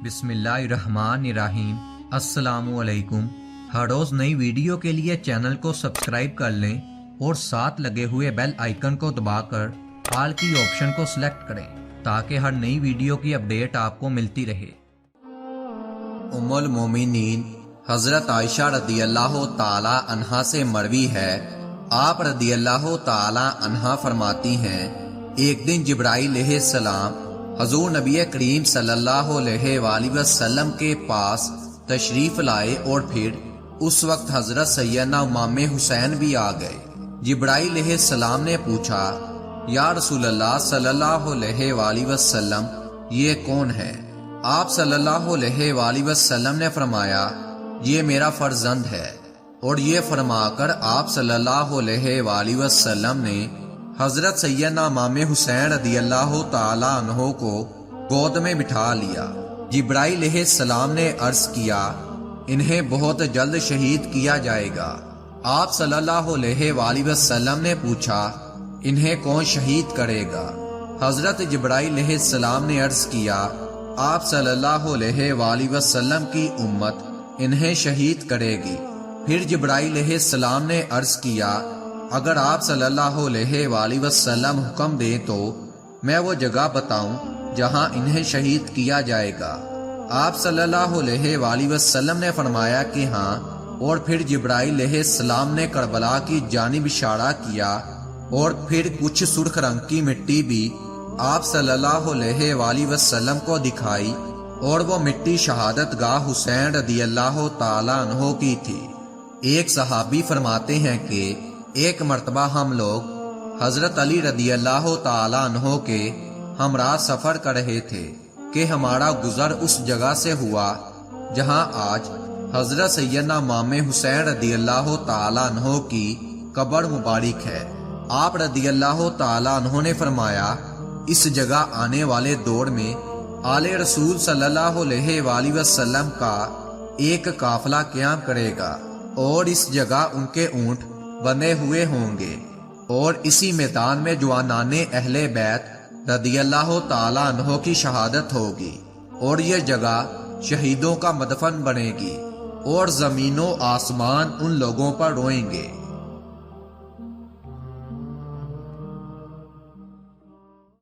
بسم اللہ الرحمن الرحیم۔ السلام علیکم۔ ہر روز نئی ویڈیو کے لیے چینل کو سبسکرائب کر لیں اور ساتھ لگے ہوئے بیل آئیکن کو دبا کر آل کی آپشن کو سلیکٹ کریں تاکہ ہر نئی ویڈیو کی اپڈیٹ آپ کو ملتی رہے۔ ام المومنین حضرت عائشہ رضی اللہ تعالی عنہا سے مروی ہے، آپ رضی اللہ تعالی عنہا فرماتی ہیں، ایک دن جبرائیل علیہ السلام حضور نبی کریم صلی اللہ علیہ وآلہ وسلم کے پاس تشریف لائے اور پھر اس وقت حضرت سیدنا امام حسین بھی آ گئے۔ جبرائیل علیہ السلام نے پوچھا، یا رسول اللہ صلی اللہ علیہ وآلہ وسلم یہ کون ہے؟ آپ صلی اللہ علیہ وآلہ وسلم نے فرمایا، یہ میرا فرزند ہے، اور یہ فرما کر آپ صلی اللہ علیہ وآلہ وسلم نے حضرت سیدنا امام حسین رضی اللہ تعالی عنہ کو گود میں بٹھا لیا۔ جبرائیل علیہ السلام نے عرض کیا، انہیں بہت جلد شہید کیا جائے گا۔ آپ صلی اللہ علیہ وآلہ وسلم نے پوچھا، انہیں کون شہید کرے گا؟ حضرت جبرائیل علیہ السلام نے عرض کیا، آپ صلی اللہ علیہ وآلہ وسلم کی امت انہیں شہید کرے گی۔ پھر جبرائیل علیہ السلام نے عرض کیا، اگر آپ صلی اللہ علیہ وآلہ وسلم حکم دیں تو میں وہ جگہ بتاؤں جہاں انہیں شہید کیا جائے گا۔ آپ صلی اللہ علیہ وآلہ وسلم نے فرمایا کہ ہاں، اور پھر جبرائیل علیہ السلام نے کربلا کی جانب اشارہ کیا، اور پھر کچھ سرخ رنگ کی مٹی بھی آپ صلی اللہ علیہ وآلہ وسلم کو دکھائی، اور وہ مٹی شہادت گاہ حسین رضی اللہ تعالی عنہ کی تھی۔ ایک صحابی فرماتے ہیں کہ ایک مرتبہ ہم لوگ حضرت علی رضی اللہ تعالی عنہ کے ہمراہ سفر کر رہے تھے کہ ہمارا گزر اس جگہ سے ہوا جہاں آج حضرت سیدنا امام حسین رضی اللہ تعالی عنہ کی قبر مبارک ہے۔ آپ رضی اللہ تعالی عنہ نے فرمایا، اس جگہ آنے والے دور میں آل رسول صلی اللہ علیہ وآلہ وسلم کا ایک قافلہ قیام کرے گا، اور اس جگہ ان کے اونٹ بندھے ہوئے ہوں گے، اور اسی میدان میں جوانان اہل بیت رضی اللہ تعالی عنہ کی شہادت ہوگی، اور یہ جگہ شہیدوں کا مدفن بنے گی، اور زمین و آسمان ان لوگوں پر روئیں گے۔